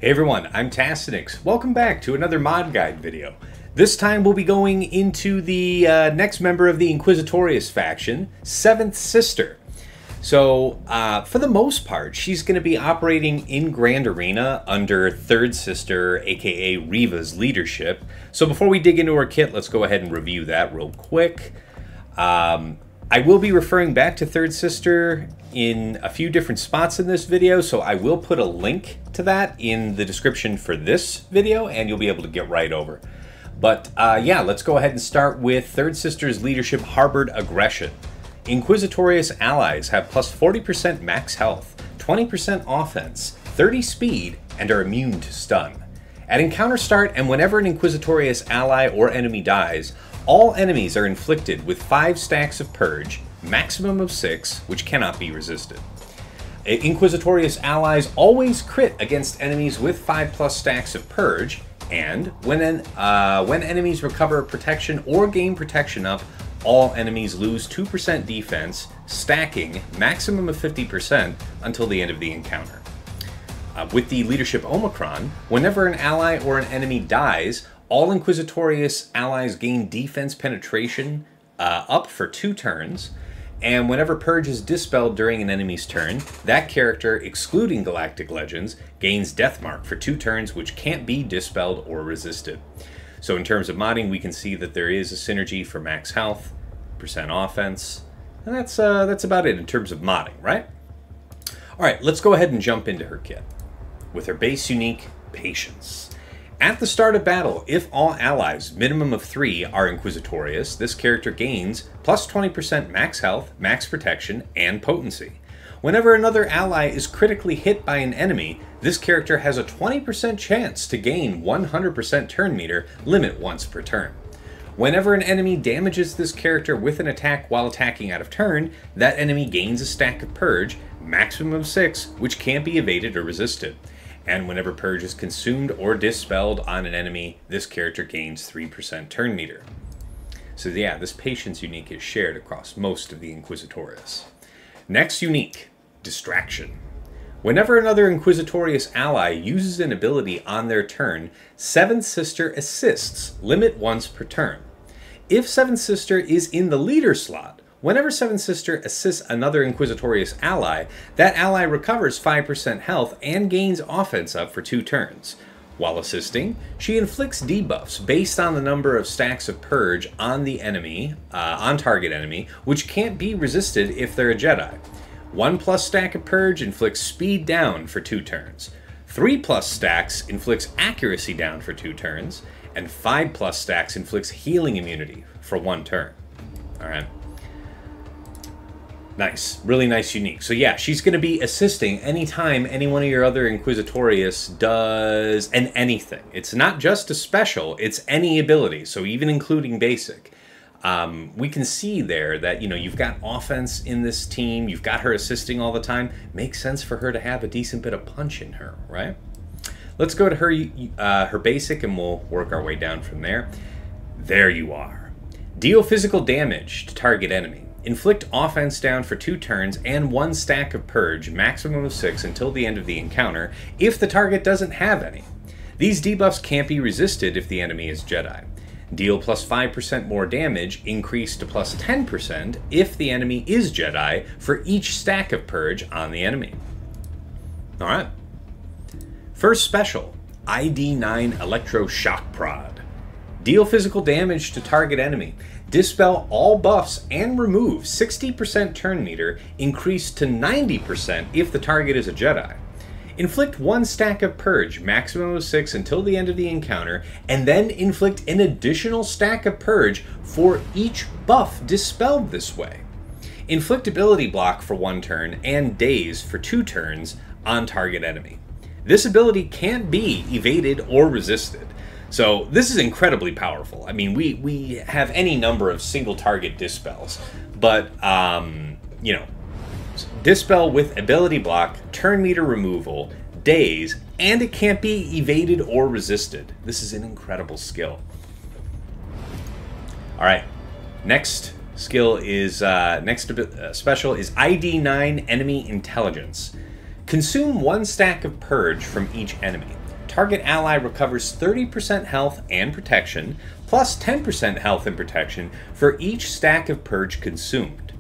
Hey everyone, I'm Tassenix. Welcome back to another mod guide video. This time we'll be going into the next member of the Inquisitorius faction, Seventh Sister. So, for the most part, she's going to be operating in Grand Arena under Third Sister, aka Riva's leadership. So before we dig into her kit, let's go ahead and review that real quick. I will be referring back to Third Sister in a few different spots in this video, so I will put a link to that in the description for this video, and you'll be able to get right over. But yeah, let's go ahead and start with Third Sister's leadership, Harbored Aggression. Inquisitorius allies have plus 40% max health, 20% offense, 30 speed, and are immune to stun. At encounter start, and whenever an Inquisitorius ally or enemy dies, all enemies are inflicted with 5 stacks of Purge, maximum of 6, which cannot be resisted. Inquisitorius allies always crit against enemies with 5+ stacks of Purge, and when enemies recover protection or gain protection up, all enemies lose 2% defense, stacking maximum of 50% until the end of the encounter. With the leadership Omicron, whenever an ally or an enemy dies, all Inquisitorius allies gain defense penetration up for 2 turns, and whenever Purge is dispelled during an enemy's turn, that character, excluding Galactic Legends, gains Deathmark for 2 turns, which can't be dispelled or resisted. So in terms of modding, we can see that there is a synergy for max health, percent offense, and that's about it in terms of modding, right? Alright, let's go ahead and jump into her kit. With her base unique, Patience. At the start of battle, if all allies, minimum of 3, are Inquisitorius, this character gains plus 20% max health, max protection, and potency. Whenever another ally is critically hit by an enemy, this character has a 20% chance to gain 100% turn meter, limit once per turn. Whenever an enemy damages this character with an attack while attacking out of turn, that enemy gains a stack of Purge, maximum of 6, which can't be evaded or resisted. And whenever Purge is consumed or dispelled on an enemy, this character gains 3% turn meter. So yeah, this Patience unique is shared across most of the Inquisitorius. Next unique, Distraction. Whenever another Inquisitorius ally uses an ability on their turn, Seventh Sister assists, limit once per turn. If Seventh Sister is in the leader slot, whenever Seventh Sister assists another Inquisitorius ally, that ally recovers 5% health and gains offense up for 2 turns. While assisting, she inflicts debuffs based on the number of stacks of Purge on the enemy, on target enemy, which can't be resisted if they're a Jedi. 1+ stack of Purge inflicts speed down for 2 turns. 3+ stacks inflicts accuracy down for 2 turns, and 5+ stacks inflicts healing immunity for 1 turn. Alright. Nice. Really nice unique. So yeah, she's going to be assisting anytime any one of your other Inquisitorius does anything. It's not just a special, it's any ability, so even including basic. We can see there that, you know, you've got offense in this team, you've got her assisting all the time. Makes sense for her to have a decent bit of punch in her, right? Let's go to her basic and we'll work our way down from there. There you are. Deal physical damage to target enemy. Inflict offense down for 2 turns and 1 stack of Purge, maximum of 6 until the end of the encounter, if the target doesn't have any. These debuffs can't be resisted if the enemy is Jedi. Deal plus 5% more damage, increased to plus 10% if the enemy is Jedi for each stack of Purge on the enemy. Alright. First special, ID9 Electro Shock Prod. Deal physical damage to target enemy. Dispel all buffs and remove 60% turn meter, increased to 90% if the target is a Jedi. Inflict 1 stack of Purge, maximum of 6 until the end of the encounter, and then inflict an additional stack of Purge for each buff dispelled this way. Inflict ability block for 1 turn and daze for 2 turns on target enemy. This ability can't be evaded or resisted. So this is incredibly powerful. I mean, we have any number of single target dispels, but you know, dispel with ability block, turn meter removal, daze, and it can't be evaded or resisted. This is an incredible skill. All right, next skill is special is ID9 Enemy Intelligence. Consume 1 stack of Purge from each enemy. target ally recovers 30% health and protection, plus 10% health and protection for each stack of purge consumed.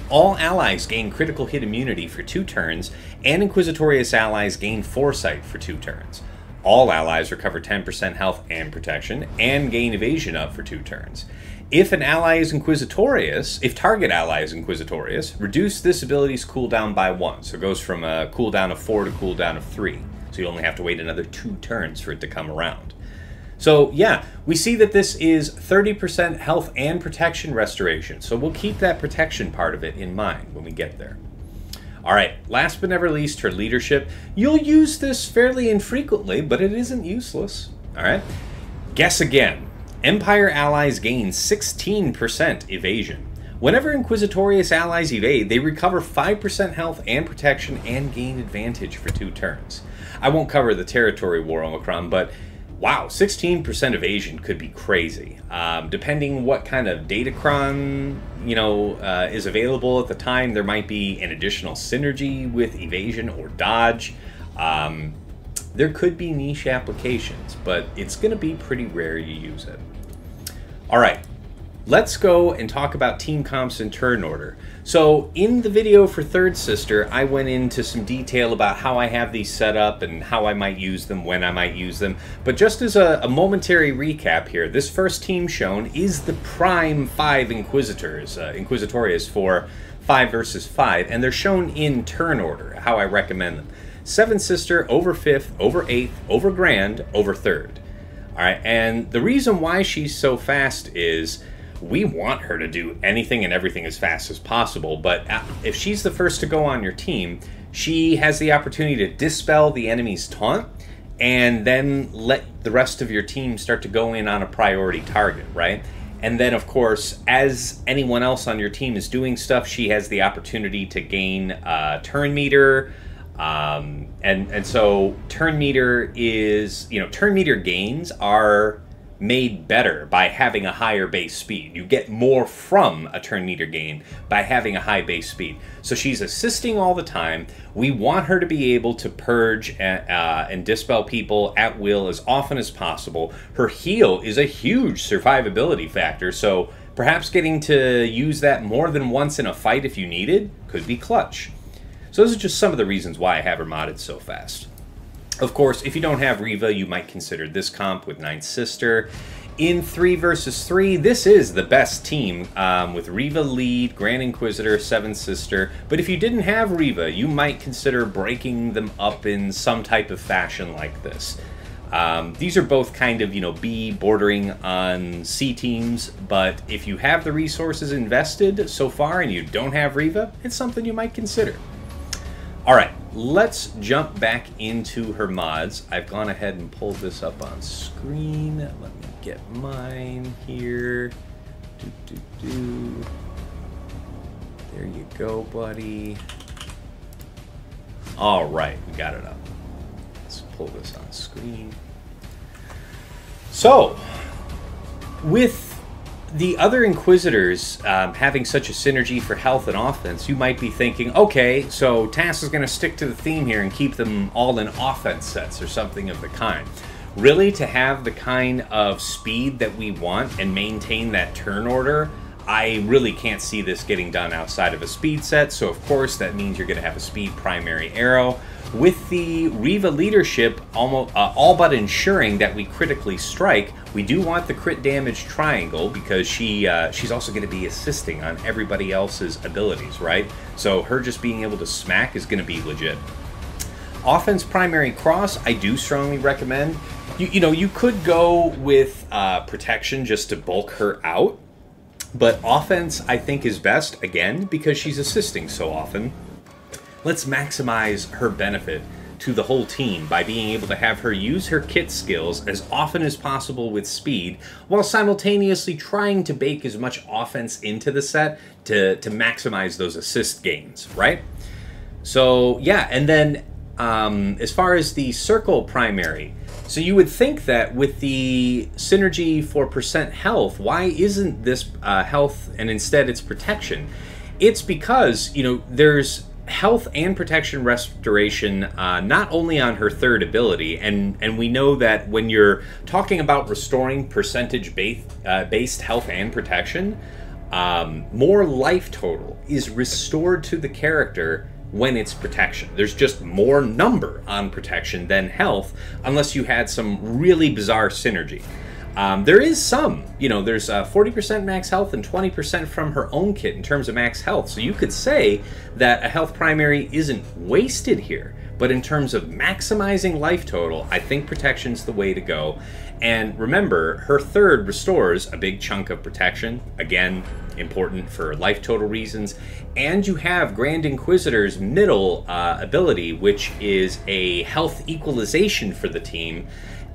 All allies gain critical hit immunity for 2 turns, and Inquisitorius allies gain foresight for 2 turns. All allies recover 10% health and protection, and gain evasion of for 2 turns. If an ally is Inquisitorius, if target ally is Inquisitorius, reduce this ability's cooldown by 1. So it goes from a cooldown of 4 to cooldown of 3. So you only have to wait another 2 turns for it to come around. So yeah, we see that this is 30% health and protection restoration. So we'll keep that protection part of it in mind when we get there. Alright, last but never least, her leadership. You'll use this fairly infrequently, but it isn't useless. Alright, guess again. Empire allies gain 16% evasion. Whenever Inquisitorius allies evade, they recover 5% health and protection and gain advantage for 2 turns. I won't cover the territory war Omicron, but wow, 16% evasion could be crazy. Depending what kind of datacron, is available at the time, there might be an additional synergy with evasion or dodge. There could be niche applications, but it's going to be pretty rare you use it. All right, let's go and talk about team comps in turn order. So in the video for Third Sister, I went into some detail about how I have these set up and how I might use them, when I might use them. But just as a momentary recap here, this first team shown is the prime 5 Inquisitors, Inquisitorius for 5 versus 5, and they're shown in turn order, how I recommend them. 7th Sister over 5th, over 8th, over Grand, over 3rd. Alright, and the reason why she's so fast is we want her to do anything and everything as fast as possible, but if she's the first to go on your team, she has the opportunity to dispel the enemy's taunt and then let the rest of your team start to go in on a priority target, right? And then, of course, as anyone else on your team is doing stuff, she has the opportunity to gain turn meter. And so turn meter is, turn meter gains are made better by having a higher base speed. You get more from a turn meter gain by having a high base speed. So she's assisting all the time. We want her to be able to purge and dispel people at will as often as possible. Her heal is a huge survivability factor, so perhaps getting to use that more than once in a fight if you needed could be clutch. So those are just some of the reasons why I have her modded so fast. Of course, if you don't have Reva, you might consider this comp with 9th Sister. In 3 versus 3, this is the best team with Reva lead, Grand Inquisitor, 7th Sister. But if you didn't have Reva, you might consider breaking them up in some type of fashion like this. These are both kind of, B bordering on C teams, but if you have the resources invested so far and you don't have Reva, it's something you might consider. Alright, let's jump back into her mods. I've gone ahead and pulled this up on screen. Let me get mine here. There you go, buddy. Alright, we got it up. Let's pull this on screen. So, with the other Inquisitors having such a synergy for health and offense, you might be thinking, okay, so Tass is going to stick to the theme here and keep them all in offense sets or something of the kind. Really, to have the kind of speed that we want and maintain that turn order, I really can't see this getting done outside of a speed set, so of course that means you're going to have a speed primary arrow. With the Reva leadership almost all but ensuring that we critically strike, we do want the crit damage triangle because she's also going to be assisting on everybody else's abilities, right? So her just being able to smack is going to be legit. Offense primary cross, I do strongly recommend. You could go with protection just to bulk her out, but offense I think is best, again, because she's assisting so often. Let's maximize her benefit to the whole team by being able to have her use her kit skills as often as possible with speed, while simultaneously trying to bake as much offense into the set to maximize those assist gains, right? So yeah, and then as far as the circle primary, so you would think that with the synergy for percent health, why isn't this health and instead it's protection? It's because, there's health and protection restoration, not only on her third ability, and we know that when you're talking about restoring percentage-based health and protection, more life total is restored to the character when it's protection. There's just more number on protection than health, unless you had some really bizarre synergy. There is some, there's 40% max health and 20% from her own kit in terms of max health. So you could say that a health primary isn't wasted here. But in terms of maximizing life total, I think protection's the way to go. And remember, her third restores a big chunk of protection. Again, important for life total reasons. And you have Grand Inquisitor's middle ability, which is a health equalization for the team.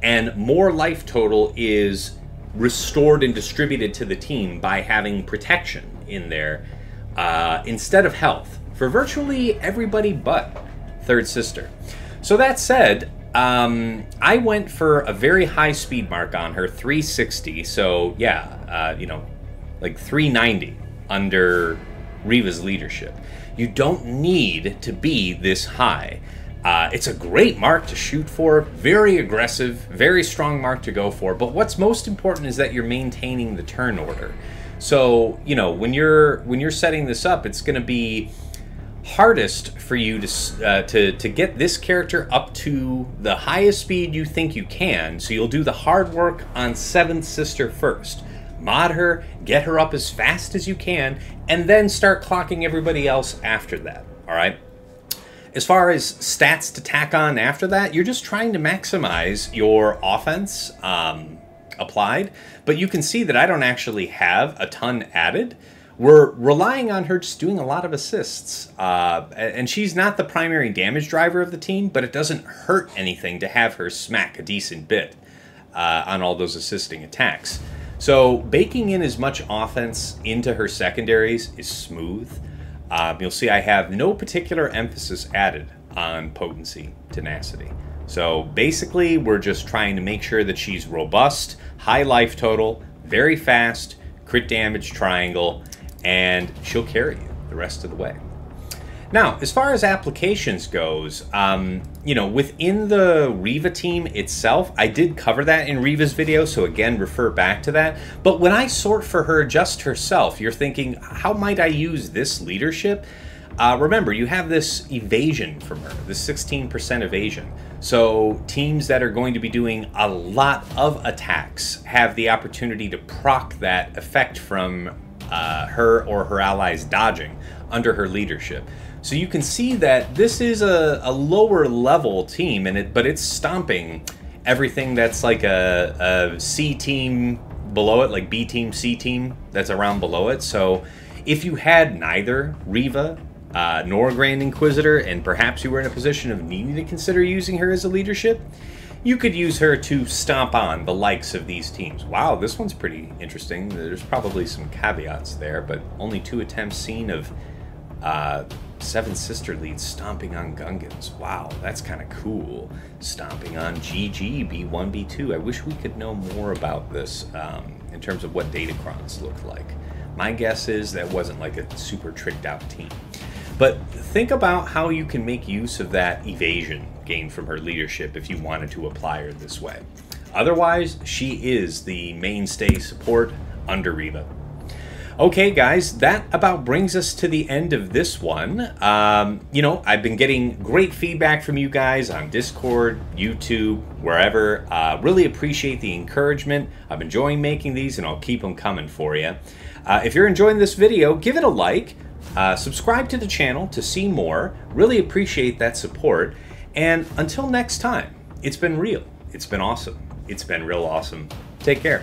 And more life total is restored and distributed to the team by having protection in there instead of health for virtually everybody but Third Sister. So that said, I went for a very high speed mark on her, 360. So yeah, like 390 under Riva's leadership. You don't need to be this high. It's a great mark to shoot for, very aggressive, very strong mark to go for, but what's most important is that you're maintaining the turn order. So, when you're setting this up, it's going to be hardest for you to get this character up to the highest speed you think you can, so you'll do the hard work on 7th Sister first. Mod her, get her up as fast as you can, and then start clocking everybody else after that, all right? As far as stats to tack on after that, you're just trying to maximize your offense applied, but you can see that I don't actually have a ton added. We're relying on her just doing a lot of assists, and she's not the primary damage driver of the team, but it doesn't hurt anything to have her smack a decent bit on all those assisting attacks. So baking in as much offense into her secondaries is smooth. You'll see I have no particular emphasis added on potency, tenacity. So basically, we're just trying to make sure that she's robust, high life total, very fast, crit damage triangle, and she'll carry you the rest of the way. Now, as far as applications goes, within the Riva team itself, I did cover that in Riva's video, so again, refer back to that. But when I sort for her just herself, you're thinking, how might I use this leadership? Remember, you have this evasion from her, this 16% evasion. So teams that are going to be doing a lot of attacks have the opportunity to proc that effect from her or her allies dodging under her leadership. So you can see that this is a lower level team, but it's stomping everything that's like a C team below it, like B team, C team that's around below it. So if you had neither Riva nor Grand Inquisitor, and perhaps you were in a position of needing to consider using her as a leadership, you could use her to stomp on the likes of these teams. Wow, this one's pretty interesting. There's probably some caveats there, but only 2 attempts seen of 7 Sister leads stomping on Gungans. Wow, that's kind of cool. Stomping on GG, B1, B2. I wish we could know more about this in terms of what Datacrons look like. My guess is that wasn't like a super tricked out team. But think about how you can make use of that evasion gained from her leadership if you wanted to apply her this way. Otherwise, she is the mainstay support under Riva. Okay, guys, that about brings us to the end of this one. I've been getting great feedback from you guys on Discord, YouTube, wherever. Really appreciate the encouragement. I'm enjoying making these, and I'll keep them coming for you. If you're enjoying this video, give it a like. Subscribe to the channel to see more. Really appreciate that support. And until next time, it's been real. It's been awesome. It's been real awesome. Take care.